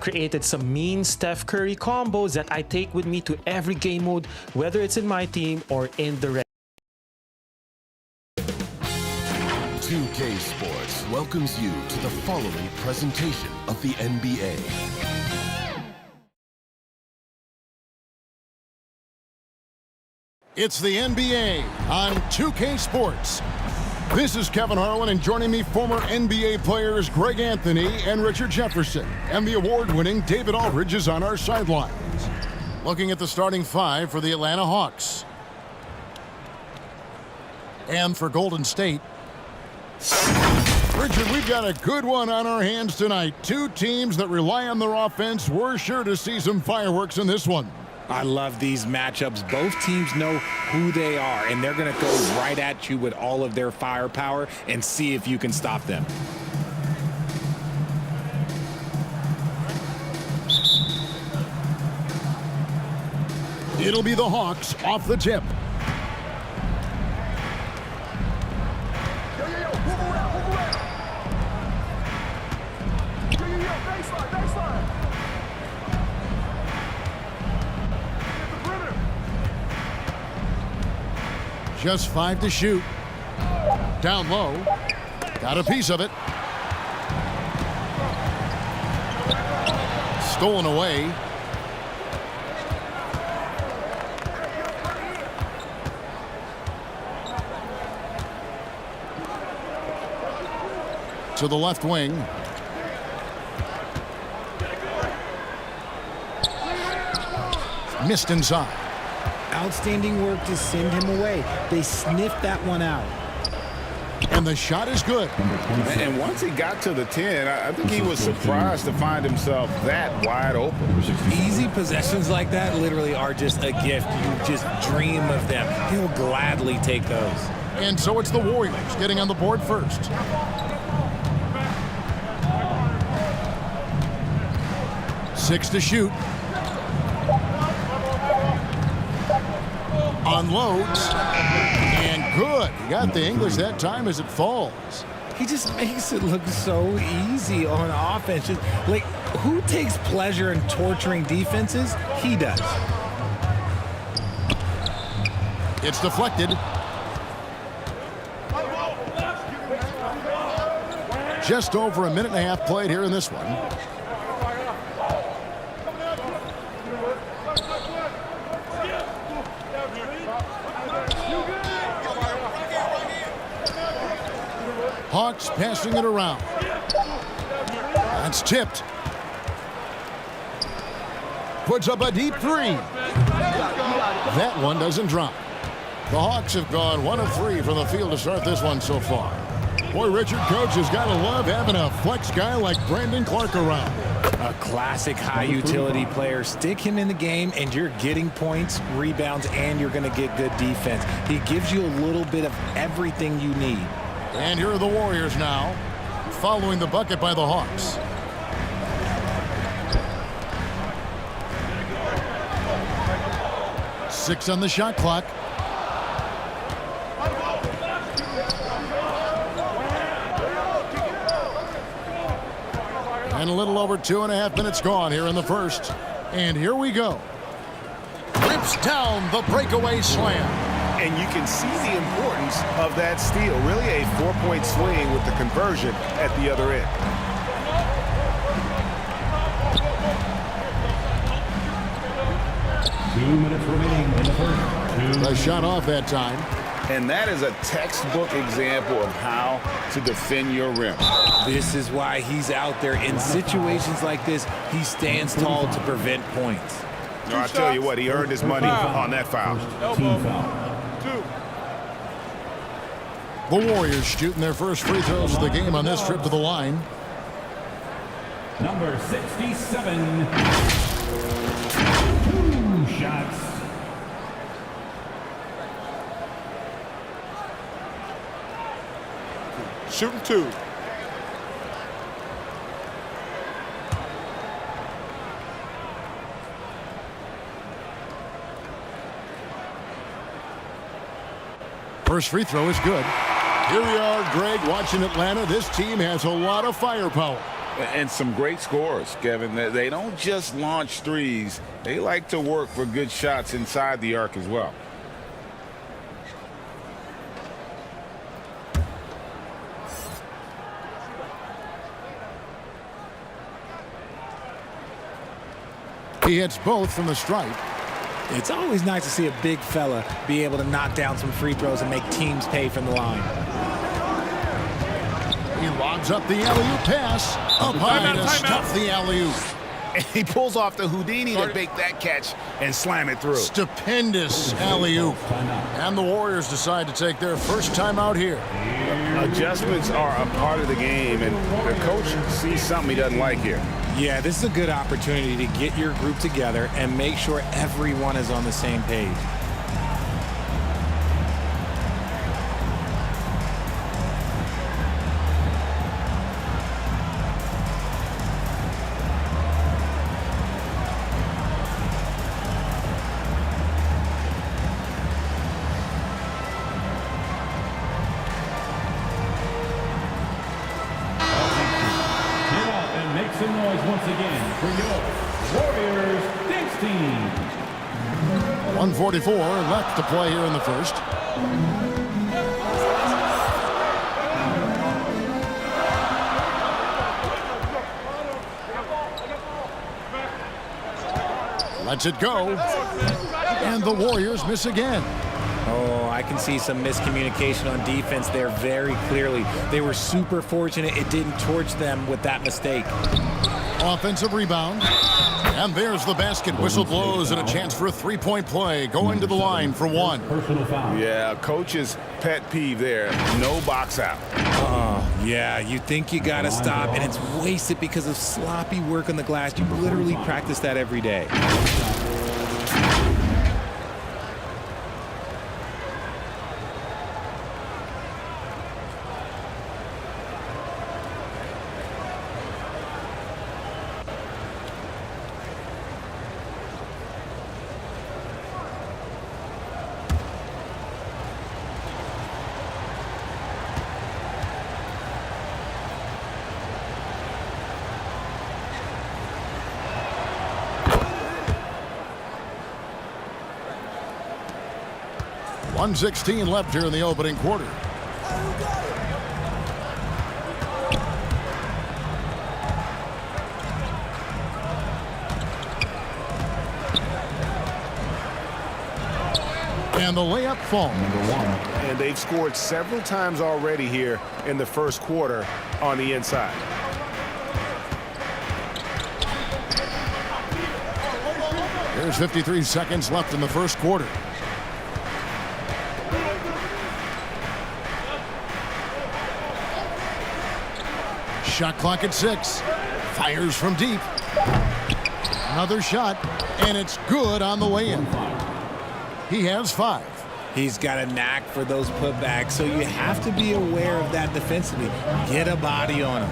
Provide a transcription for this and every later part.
Created some mean Steph Curry combos that I take with me to every game mode, whether it's in my team or in the red. 2K Sports welcomes you to the following presentation of the NBA. It's the NBA on 2K Sports. This is Kevin Harlan, and joining me, former NBA players Greg Anthony and Richard Jefferson. And the award-winning David Aldridge is on our sidelines. Looking at the starting five for the Atlanta Hawks. And for Golden State. Richard, we've got a good one on our hands tonight. Two teams that rely on their offense. We're sure to see some fireworks in this one. I love these matchups. Both teams know who they are, and they're going to go right at you with all of their firepower and see if you can stop them. It'll be the Hawks off the tip. Just 5 to shoot. Down low. Got a piece of it. Stolen away. To the left wing. Missed inside. Outstanding work to send him away. They sniffed that one out. And the shot is good. And once he got to the 10, I think he was surprised to find himself that wide open. Easy possessions like that literally are just a gift. You just dream of them. He'll gladly take those. And so it's the Warriors getting on the board first. Six to shoot. Unloads. And good. He got the English that time as it falls. He just makes it look so easy on offense. Just, like, who takes pleasure in torturing defenses? He does. It's deflected. Just over a minute and a half played here in this one. Hawks passing it around. That's tipped. Puts up a deep three. That one doesn't drop. The Hawks have gone 1 of 3 from the field to start this one so far. Boy, Richard, coach has got to love having a flex guy like Brandon Clark around. A classic high-utility player. Stick him in the game, and you're getting points, rebounds, and you're going to get good defense. He gives you a little bit of everything you need. And here are the Warriors now, following the bucket by the Hawks. Six on the shot clock. And a little over 2.5 minutes gone here in the first. And here we go. Rips down the breakaway slam. And you can see the importance of that steal. Really a 4-point swing with the conversion at the other end. 2 minutes remaining in the first. A shot off that time. And that is a textbook example of how to defend your rim. This is why he's out there. In situations like this, he stands tall to prevent points. No, I tell you what, he earned his money on that foul. Team foul. The Warriors shooting their first free throws of the game on this trip to the line. Number 67. 2 shots. Shooting 2. First free throw is good. Here we are, Greg, watching Atlanta. This team has a lot of firepower. And some great scores, Kevin. They don't just launch threes. They like to work for good shots inside the arc as well. He hits both from the stripe. It's always nice to see a big fella be able to knock down some free throws and make teams pay from the line. He lobs up the alley-oop pass. Up high to stuff the alley-oop. And he pulls off the Houdini to make that catch and slam it through. Stupendous alley-oop. And the Warriors decide to take their first time out here. Adjustments are a part of the game, and the coach sees something he doesn't like here. Yeah, this is a good opportunity to get your group together and make sure everyone is on the same page. Some noise once again for your Warriors dance team. 1:44 left to play here in the first. Lets it go. And the Warriors miss again. Oh, I can see some miscommunication on defense there very clearly. They were super fortunate it didn't torch them with that mistake. Offensive rebound. And there's the basket. Whistle blows and a chance for a three-point play. Going to the line for one. Personal foul. Yeah, coach's pet peeve there. No box out. Yeah, you think you got to stop, and it's wasted because of sloppy work on the glass. You literally practice that every day. .116 left here in the opening quarter. And the layup falls. And they've scored several times already here in the first quarter on the inside. There's 53 seconds left in the first quarter. Shot clock at 6. Fires from deep. Another shot, and it's good on the way in. He has 5. He's got a knack for those putbacks, so you have to be aware of that defensively. Get a body on him.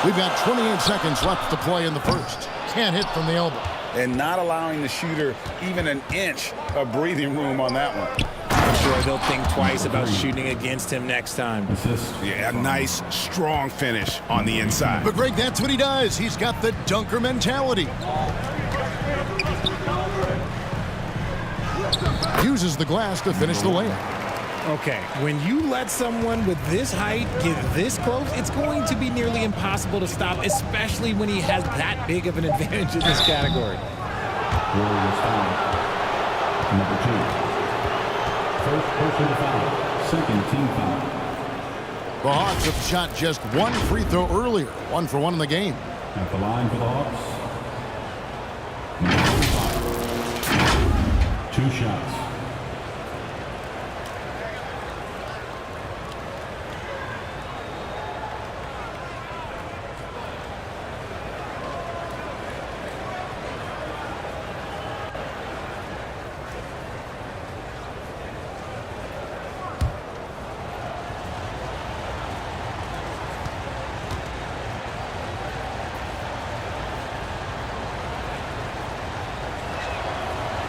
We've got 28 seconds left to play in the first. Can't hit from the elbow. And not allowing the shooter even an inch of breathing room on that one. I'm sure they'll think twice about shooting against him next time. Yeah, nice, strong finish on the inside. But Greg, that's what he does. He's got the dunker mentality. Uses the glass to finish the layup. Okay, when you let someone with this height get this close, it's going to be nearly impossible to stop, especially when he has that big of an advantage in this category. Warriors foul. Number 2. First personal foul. Second team foul. The Hawks have shot just one free throw earlier. 1 for 1 in the game. At the line for the Hawks. 2 shots.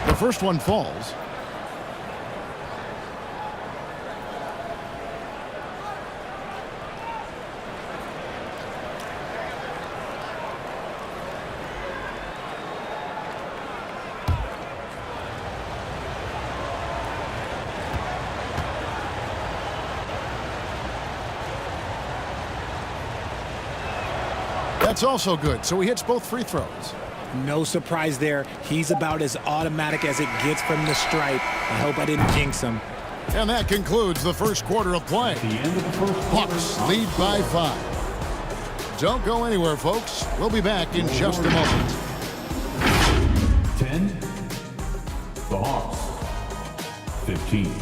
The first one falls. That's also good, so he hits both free throws. No surprise there. He's about as automatic as it gets from the stripe. I hope I didn't jinx him. And that concludes the first quarter of play. The end of the first quarter. Hawks lead by 5. Don't go anywhere, folks. We'll be back in just a moment. 10. The Hawks. 15.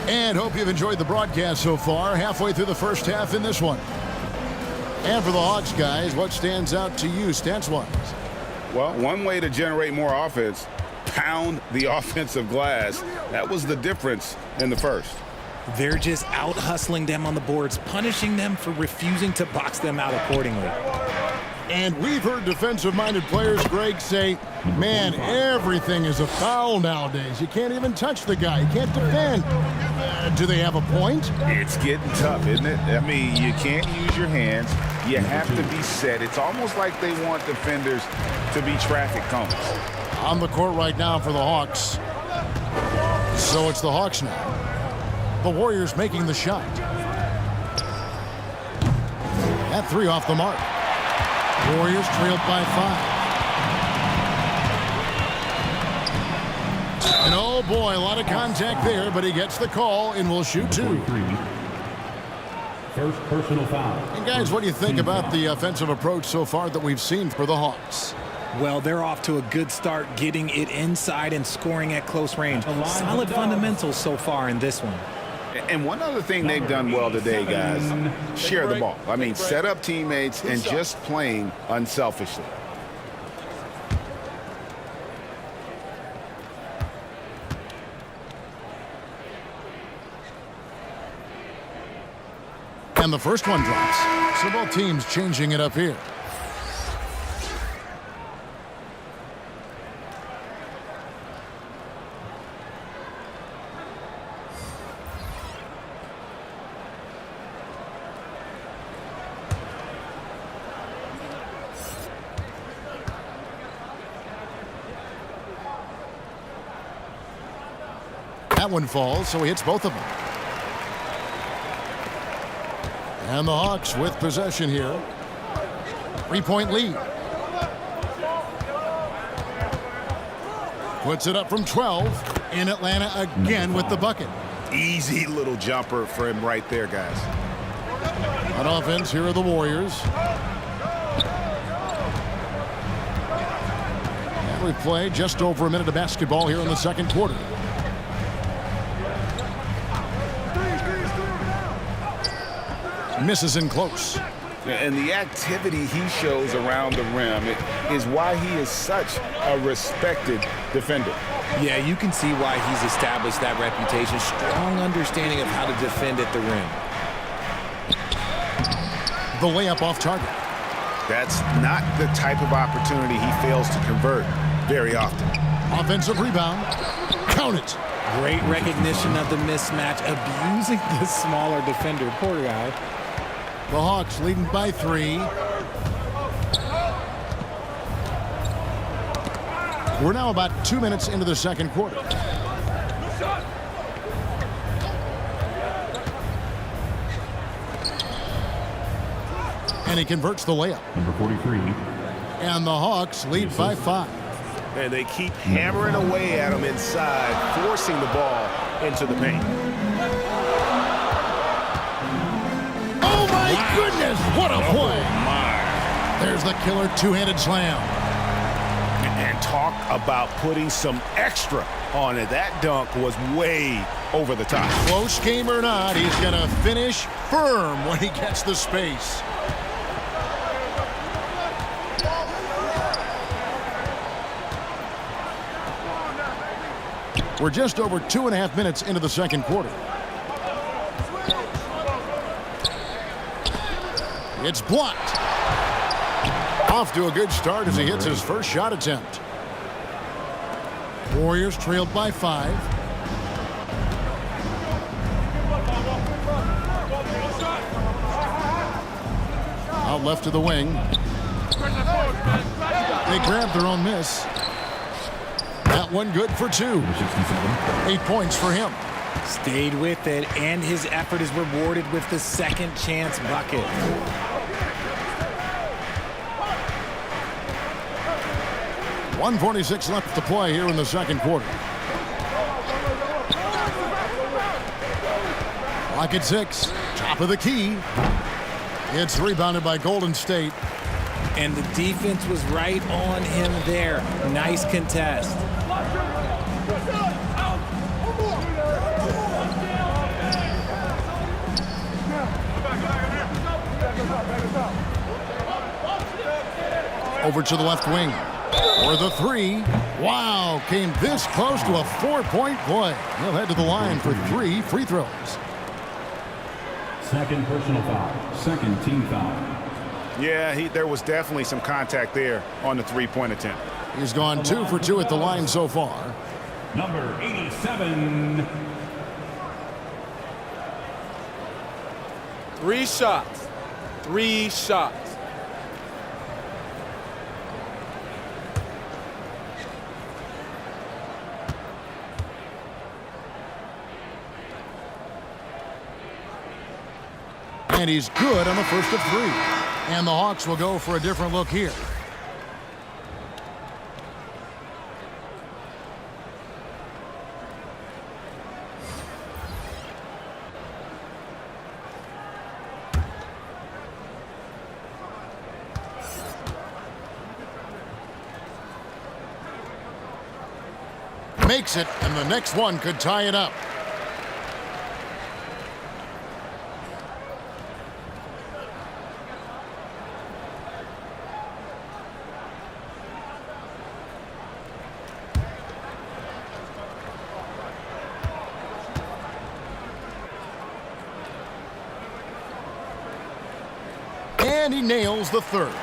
And hope you've enjoyed the broadcast so far. Halfway through the first half in this one. And for the Hawks, guys, what stands out to you stats-wise? Well, one way to generate more offense, pound the offensive glass. That was the difference in the first. They're just out hustling them on the boards, punishing them for refusing to box them out accordingly. And we've heard defensive-minded players, Greg, say, man, everything is a foul nowadays. You can't even touch the guy. You can't defend. Do they have a point? It's getting tough, isn't it? I mean, you can't use your hands. You have to be set. It's almost like they want defenders to be traffic cones. On the court right now for the Hawks. So it's the Hawks now. The Warriors making the shot. That 3 off the mark. Warriors trailed by 5. And oh boy, a lot of contact there, but he gets the call and will shoot 2. First personal foul. And guys, what do you think about the offensive approach so far that we've seen for the Hawks? Well, they're off to a good start, getting it inside and scoring at close range. Solid fundamentals so far in this one. And one other thing they've done well today, guys, share the ball. I mean, set up teammates and just playing unselfishly. And the first one drops. So both teams changing it up here. That one falls, so he hits both of them. And the Hawks with possession here. 3-point lead. Puts it up from 12 in Atlanta again with the bucket. Easy little jumper for him right there, guys. On offense, here are the Warriors. And we play just over a minute of basketball here in the second quarter. Misses in close. And the activity he shows around the rim is why he is such a respected defender. Yeah, you can see why he's established that reputation. Strong understanding of how to defend at the rim. The layup off target. That's not the type of opportunity he fails to convert very often. Offensive rebound. Count it. Great recognition of the mismatch, abusing the smaller defender. Poor guy. The Hawks leading by 3. We're now about 2 minutes into the second quarter. And he converts the layup. Number 43. And the Hawks lead by 5. And they keep hammering away at him inside, forcing the ball into the paint. Oh my goodness, what a play. There's the killer two-handed slam. And talk about putting some extra on it. That dunk was way over the top. Close game or not, he's going to finish firm when he gets the space. We're just over 2.5 minutes into the second quarter. It's blocked. Off to a good start as he hits his first shot attempt. Warriors trailed by 5. Out left to the wing. They grab their own miss. That one good for 2. 8 points for him. Stayed with it, and his effort is rewarded with the second chance bucket. .146 left to play here in the second quarter. Clock at 6. Top of the key. It's rebounded by Golden State. And the defense was right on him there. Nice contest. Over to the left wing. For the 3. Wow, came this close to a 4-point play. He'll head to the line for 3 free throws. Second personal foul. Second team foul. Yeah, there was definitely some contact there on the three-point attempt. He's gone 2 for 2 at the line so far. Number 87. 3 shots. 3 shots. And he's good on the first of 3. And the Hawks will go for a different look here. Makes it, and the next one could tie it up. And he nails the third.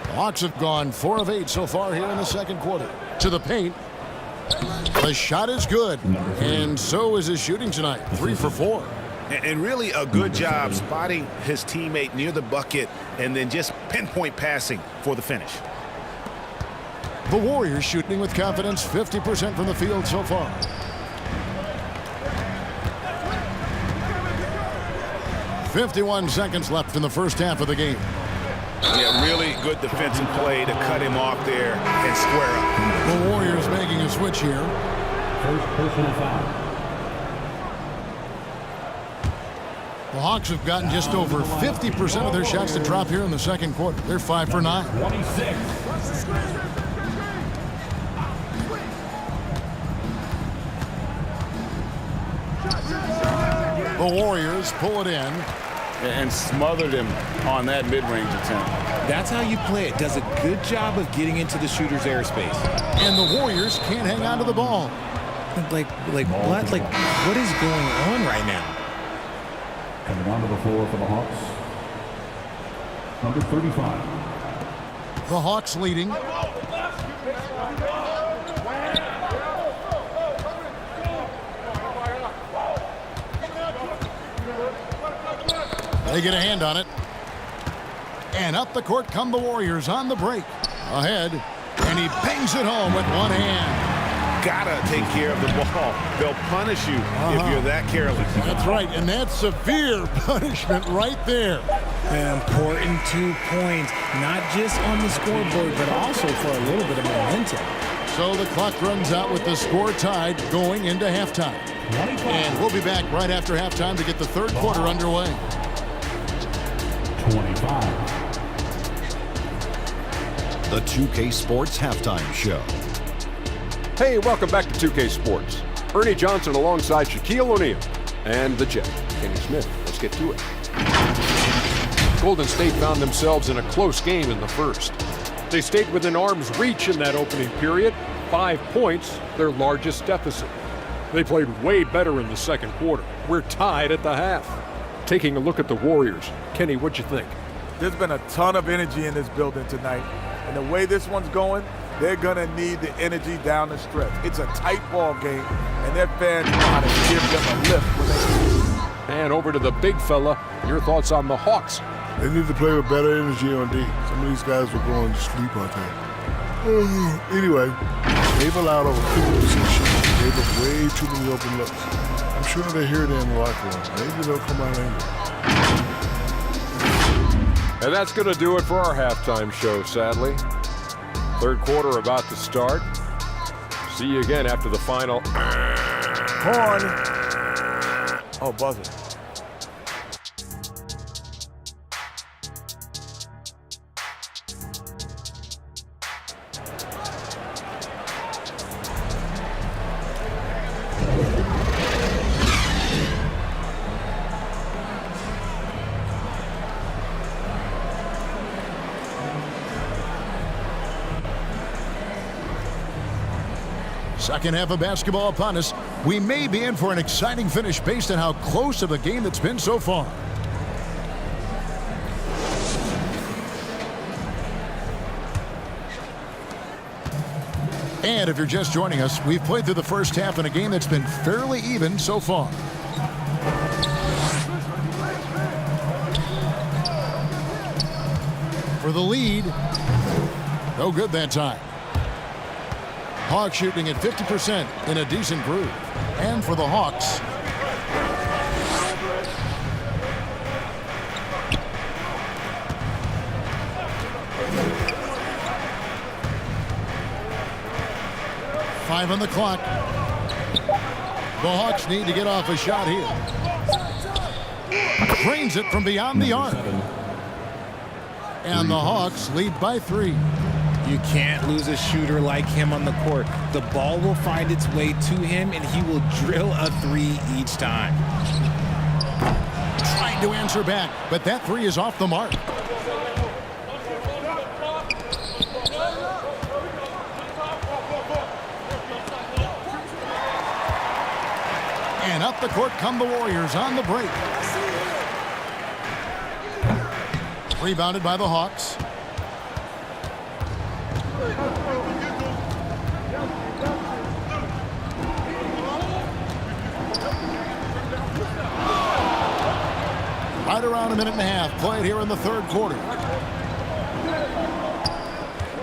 The Hawks have gone 4 of 8 so far here in the second quarter. To the paint. The shot is good. And so is his shooting tonight. 3 for 4. And really a good job spotting his teammate near the bucket and then just pinpoint passing for the finish. The Warriors shooting with confidence, 50% from the field so far. .51 seconds left in the first half of the game. Yeah, really good defensive play to cut him off there and square up. The Warriors making a switch here. First personal foul. The Hawks have gotten just over 50% of their shots to drop here in the second quarter. They're 5 for 9. 26. The Warriors pull it in. And smothered him on that mid-range attempt. That's how you play it. Does a good job of getting into the shooter's airspace. And the Warriors can't hang on to the ball. Like what? Like, what is going on right now? Coming onto the floor for the Hawks. Number 35. The Hawks leading. They get a hand on it. And up the court come the Warriors on the break. Ahead. And he bangs it home with one hand. Gotta take care of the ball. They'll punish you if you're that careless. That's right. And that's severe punishment right there. An important 2 points. Not just on the scoreboard, but also for a little bit of momentum. So the clock runs out with the score tied going into halftime. And we'll be back right after halftime to get the third quarter underway. 25. The 2K Sports Halftime Show. Hey, welcome back to 2K Sports. Ernie Johnson alongside Shaquille O'Neal and the Jet, Kenny Smith. Let's get to it. Golden State found themselves in a close game in the first. They stayed within arm's reach in that opening period. 5 points, their largest deficit. They played way better in the second quarter. We're tied at the half. Taking a look at the Warriors. Kenny, what'd you think? There's been a ton of energy in this building tonight. And the way this one's going, they're going to need the energy down the stretch. It's a tight ball game, and their fans know how to give them a lift when they can. And over to the big fella. Your thoughts on the Hawks? They need to play with better energy on D. Some of these guys were going to sleep out there. Anyway, they've allowed over 50% shots. Gave up way too many open looks. I'm sure they hear it in the locker room. Maybe they'll come out angry. And that's going to do it for our halftime show, sadly. Third quarter about to start. See you again after the final. Horn. Oh, buzzer. Second half of basketball upon us. We may be in for an exciting finish based on how close of a game it's been so far. And if you're just joining us, we've played through the first half in a game that's been fairly even so far. For the lead. No good that time. Hawks shooting at 50% in a decent groove. And for the Hawks, five on the clock. The Hawks need to get off a shot here. Drains it from beyond the arc. And the Hawks lead by 3. You can't lose a shooter like him on the court. The ball will find its way to him, and he will drill a 3 each time. Trying to answer back, but that 3 is off the mark. And up the court come the Warriors on the break. Rebounded by the Hawks. Right around a minute and a half played here in the third quarter.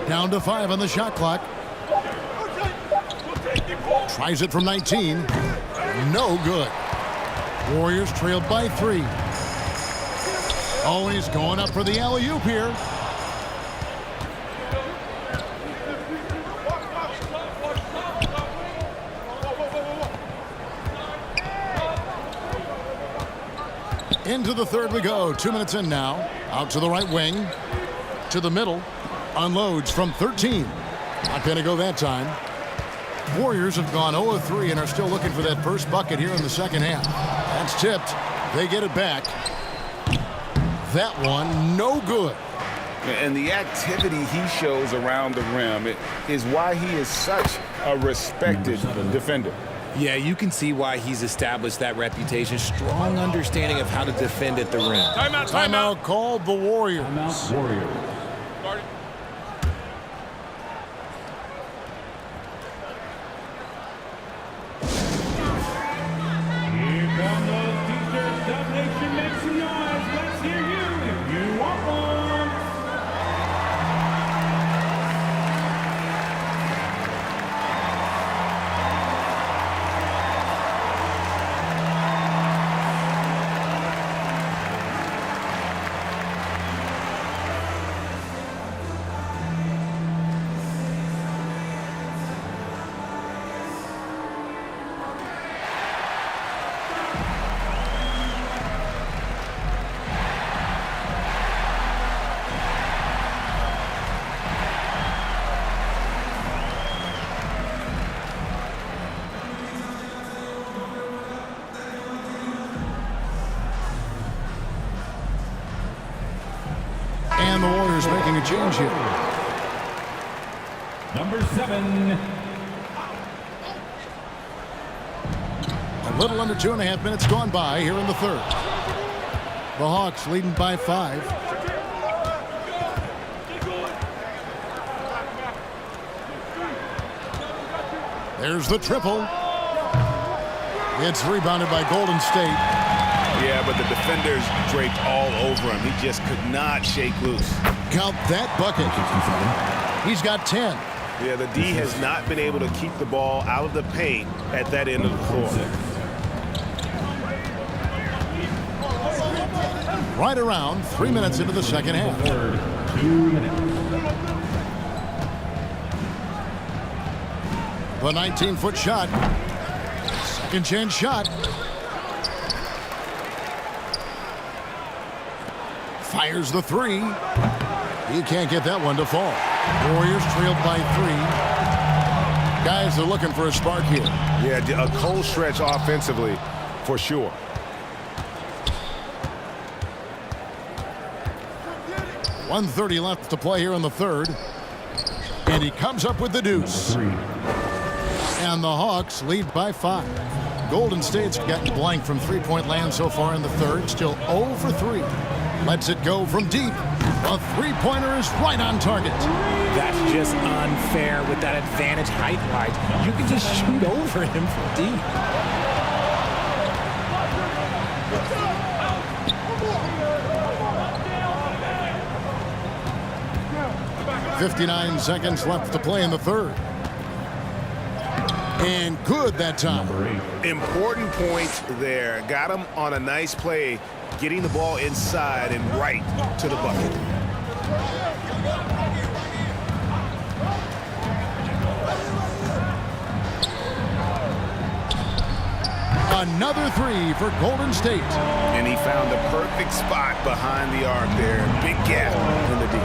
Down to 5 on the shot clock. Tries it from 19. No good. Warriors trailed by 3. Always going up for the alley-oop here. Into the third we go. 2 minutes in now. Out to the right wing. To the middle. Unloads from 13. Not going to go that time. Warriors have gone 0 of 3 and are still looking for that first bucket here in the second half. That's tipped. They get it back. That one, no good. And the activity he shows around the rim is why he is such a respected defender. Yeah, you can see why he's established that reputation. Strong understanding of how to defend at the rim. Timeout called the Warriors. Timeout Warriors. Here come those t-shirts. Dub Nation, make some noise. Let's hear you if you want one. And the Warriors making a change here. Number 7. A little under 2.5 minutes gone by here in the third. The Hawks leading by 5. There's the triple. It's rebounded by Golden State. Yeah, but the defenders draped all over him. He just could not shake loose. Count that bucket. He's got 10. Yeah, the D has not been able to keep the ball out of the paint at that end of the floor. Right around 3 minutes into the second half. 2 minutes. The 19-foot shot. Second chance shot. Fires the three. He can't get that one to fall. Warriors trailed by 3. Guys are looking for a spark here. Yeah, a cold stretch offensively for sure. .130 left to play here in the third. And he comes up with the deuce. And the Hawks lead by 5. Golden State's gotten blank from three-point land so far in the third. Still 0 for 3. Lets it go from deep. A three-pointer is right on target. That's just unfair with that advantage height-wise. You can just shoot over him from deep. 59 seconds left to play in the third. And good that time. Important points there. Got him on a nice play, getting the ball inside and right to the bucket. Another three for Golden State. And he found the perfect spot behind the arc there. Big gap in the D.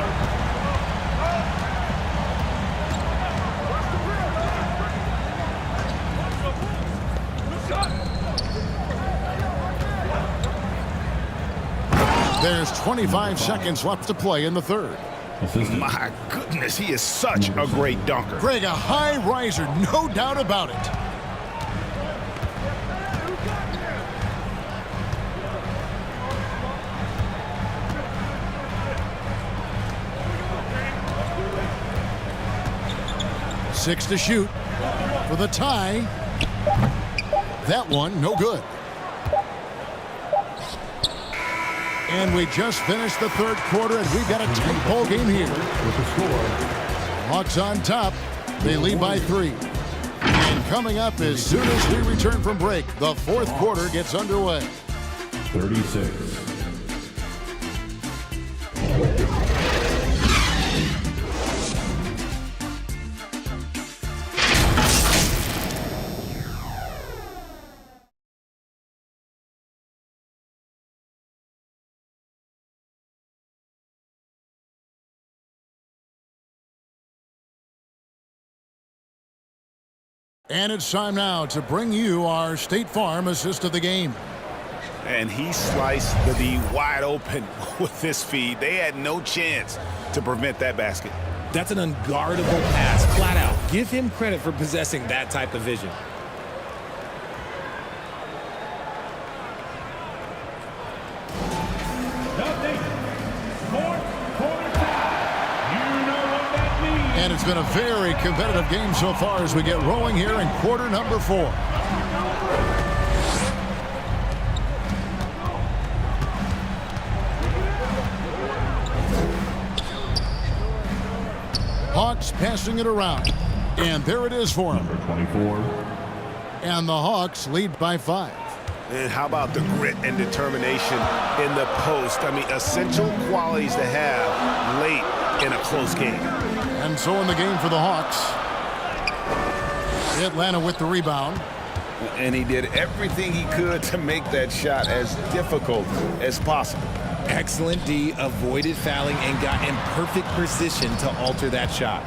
There's 25 seconds left to play in the third. My goodness, he is such a great dunker. Greg, a high riser, no doubt about it. Six to shoot for the tie. That one, no good. And we just finished the third quarter, and we've got a tight ball game here. With the score, Hawks on top. They lead by 3. And coming up as soon as we return from break, the fourth quarter gets underway. 36. And it's time now to bring you our State Farm assist of the game. And he sliced the D wide open with this feed. They had no chance to prevent that basket. That's an unguardable pass, flat out. Give him credit for possessing that type of vision. And it's been a very competitive game so far as we get rolling here in quarter number 4. Hawks passing it around. And there it is for him. Number 24. And the Hawks lead by 5. And how about the grit and determination in the post? I mean, essential qualities to have late in a close game. And so in the game for the Hawks. Atlanta with the rebound. And he did everything he could to make that shot as difficult as possible. Excellent D, avoided fouling and got in perfect position to alter that shot.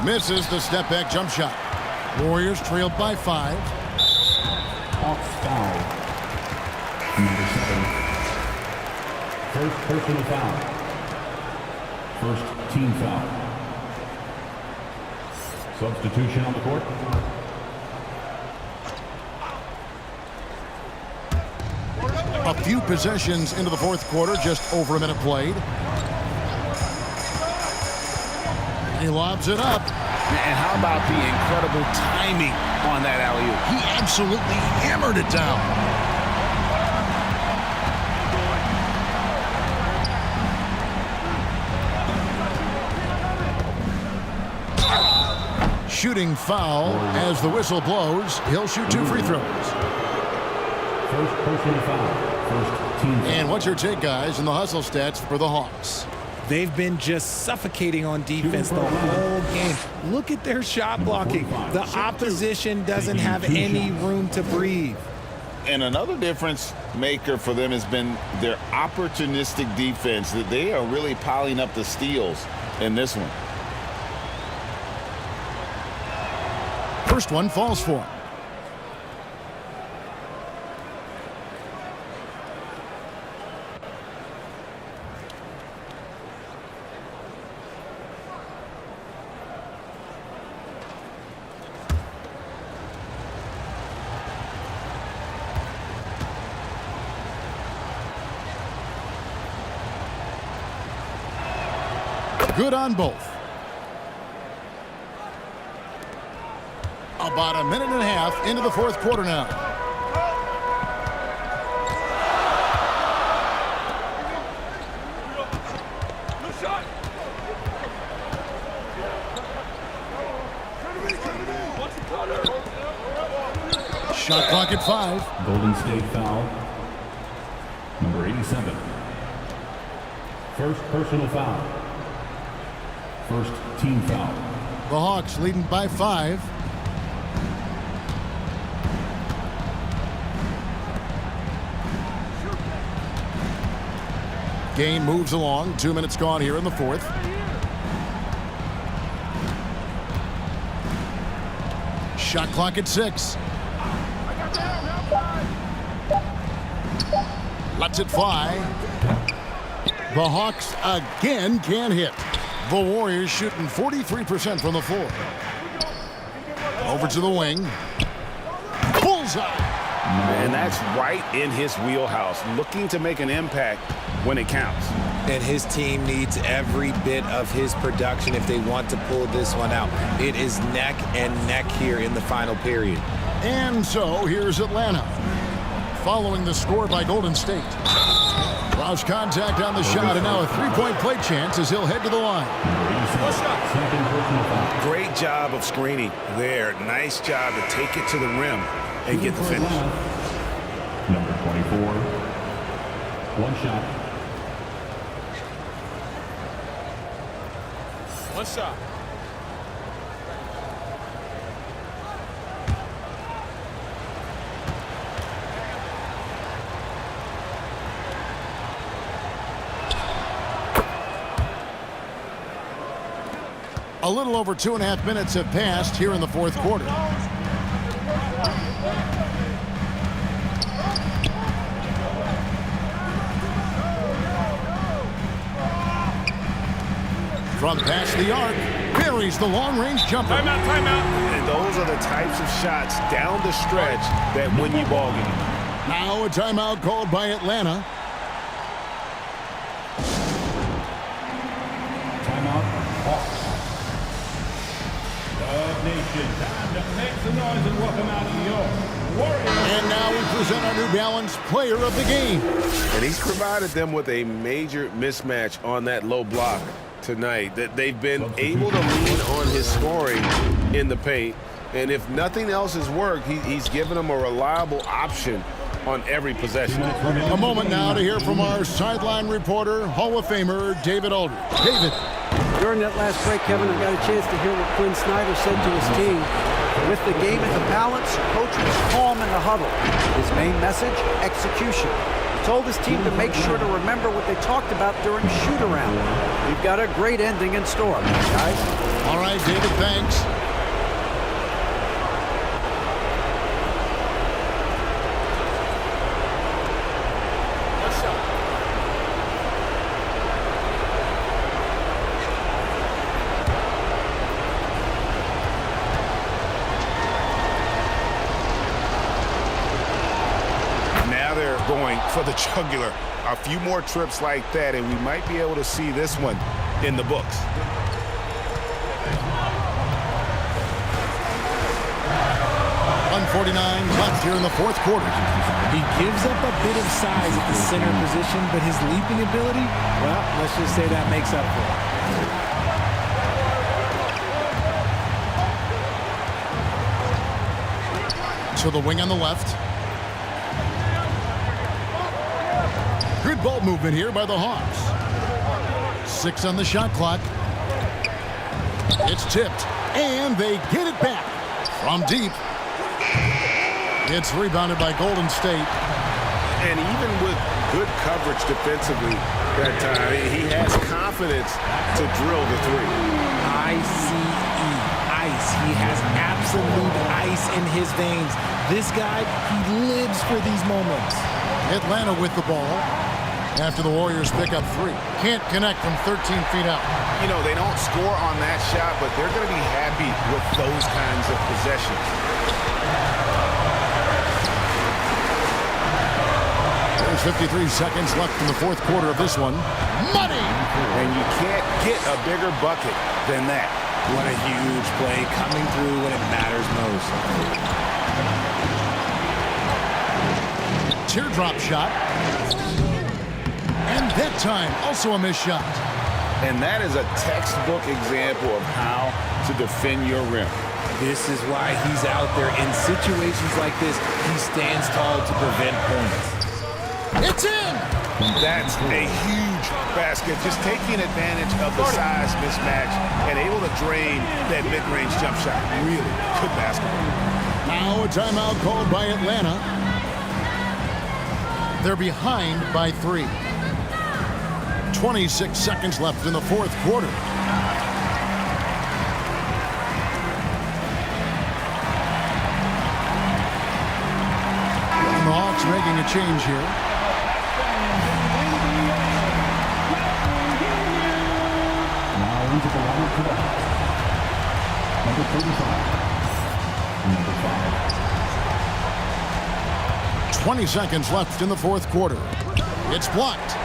Misses the step back jump shot. Warriors trailed by 5. Hawks foul. Number 7. First personal foul. First team foul. Substitution on the court. A few possessions into the fourth quarter, just over a minute played. He lobs it up. And how about the incredible timing on that alley-oop? He absolutely hammered it down. Shooting foul as the whistle blows. He'll shoot 2 free throws. First personal foul. First team foul. And what's your take, guys, in the hustle stats for the Hawks? They've been just suffocating on defense the whole game. Look at their shot blocking. The opposition doesn't have any room to breathe. And another difference maker for them has been their opportunistic defense. That they are really piling up the steals in this one. First one falls for him. Good on both. About a minute and a half into the fourth quarter now. Shot clock at 5. Golden State foul. Number 87. First personal foul. First team foul. The Hawks leading by 5. Game moves along. 2 minutes gone here in the fourth. Shot clock at 6. Lets it fly. The Hawks again can't hit. The Warriors shooting 43% from the floor. Over to the wing. Bullseye. And that's right in his wheelhouse, looking to make an impact when it counts. And his team needs every bit of his production if they want to pull this one out. It is neck and neck here in the final period. And so here's Atlanta. Following the score by Golden State. Lost contact on the shot, and now a three-point play chance as he'll head to the line. Great job of screening there. Nice job to take it to the rim and get the finish. Number 24. One shot. One shot. A little over 2.5 minutes have passed here in the fourth quarter. From past the arc, buries the long-range jumper. Timeout, timeout. And those are the types of shots down the stretch that win you ball games. Now a timeout called by Atlanta. Timeout. Hawks. Nation, time to make some noise and welcome out your Warriors. And now we present our New Balance player of the game. And he's provided them with a major mismatch on that low block tonight. That they've been able to lean on his scoring in the paint. And if nothing else has worked, he's given them a reliable option on every possession. A moment now to hear from our sideline reporter, Hall of Famer David Aldridge. David. During that last break, Kevin, I got a chance to hear what Quinn Snyder said to his team. With the game in the balance, coach was calm in the huddle. His main message, execution. He told his team to make sure to remember what they talked about during shoot-around. We've got a great ending in store, guys. All right, David, thanks. going for the jugular. A few more trips like that, and we might be able to see this one in the books. .149 left here in the fourth quarter. He gives up a bit of size at the center position, but his leaping ability, well, let's just say that makes up for it. To the wing on the left. Good ball movement here by the Hawks. 6 on the shot clock. It's tipped, and they get it back from deep. It's rebounded by Golden State. And even with good coverage defensively that time, he has confidence to drill the three. I-C-E, ice. He has absolute ice in his veins. This guy, he lives for these moments. Atlanta with the ball after the Warriors pick up 3. Can't connect from 13 feet out. You know, they don't score on that shot, but they're going to be happy with those kinds of possessions. There's 53 seconds left in the fourth quarter of this one. Money! And you can't get a bigger bucket than that. What a huge play coming through when it matters most. Teardrop shot. And that time, also a missed shot. And that is a textbook example of how to defend your rim. This is why he's out there in situations like this. He stands tall to prevent points. It's in! That's a huge basket. Just taking advantage of the size mismatch and able to drain that mid-range jump shot. Really good basketball. Now a timeout called by Atlanta. They're behind by 3. 26 seconds left in the fourth quarter. And the Hawks making a change here. Into the line for the number 35. Number 5. 20 seconds left in the fourth quarter. It's blocked.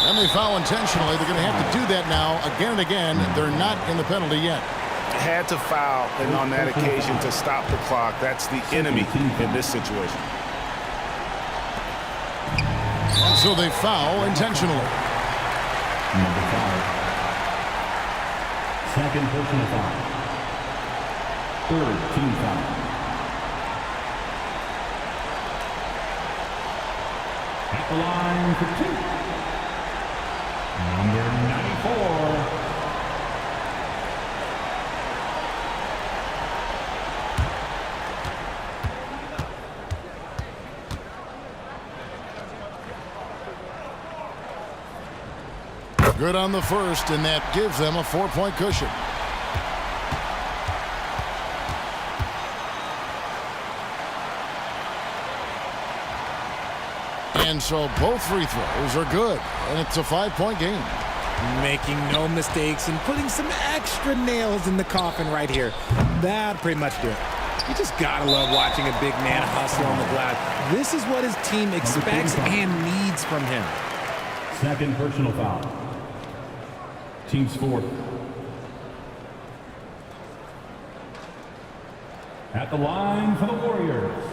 And they foul intentionally. They're going to have to do that now again and again. They're not in the penalty yet. Had to foul, and on that occasion to stop the clock. That's the enemy in this situation. And so they foul intentionally. Number 5. Second personal foul. Third team foul. At the line for 2. Number 94. Good on the first, and that gives them a 4-point cushion. And so both free throws are good, and it's a 5-point game. Making no mistakes and putting some extra nails in the coffin right here. That pretty much do it. You just gotta love watching a big man hustle on the glass. This is what his team expects and needs from him. Second personal foul. Team's fourth. At the line for the Warriors,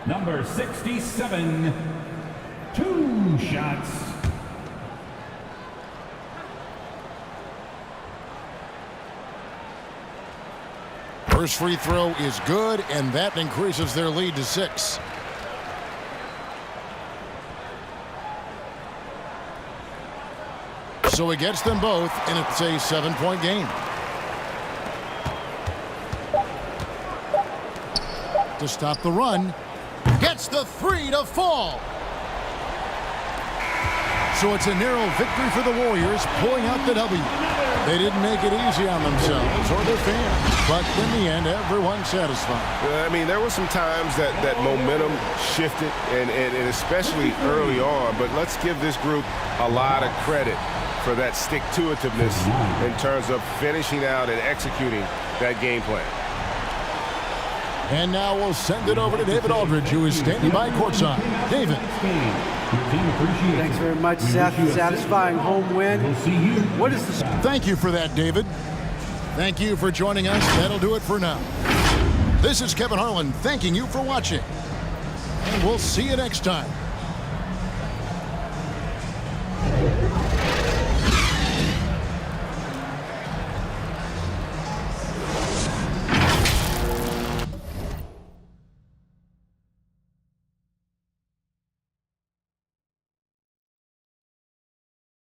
number 67, 2 shots. First free throw is good, and that increases their lead to 6. So he gets them both, and it's a 7-point game. To stop the run, gets the 3 to fall. So it's a narrow victory for the Warriors, pulling out the W. They didn't make it easy on themselves or their fans, but in the end, everyone's satisfied. Well, I mean, there were some times that momentum shifted, and especially early on, but let's give this group a lot of credit for that stick-to-itiveness in terms of finishing out and executing that game plan. And now we'll send it over to David Aldridge, who is standing by courtside. David. Thanks very much, Seth. Satisfying home win. What is the... Thank you for that, David. Thank you for joining us. That'll do it for now. This is Kevin Harlan thanking you for watching. And we'll see you next time.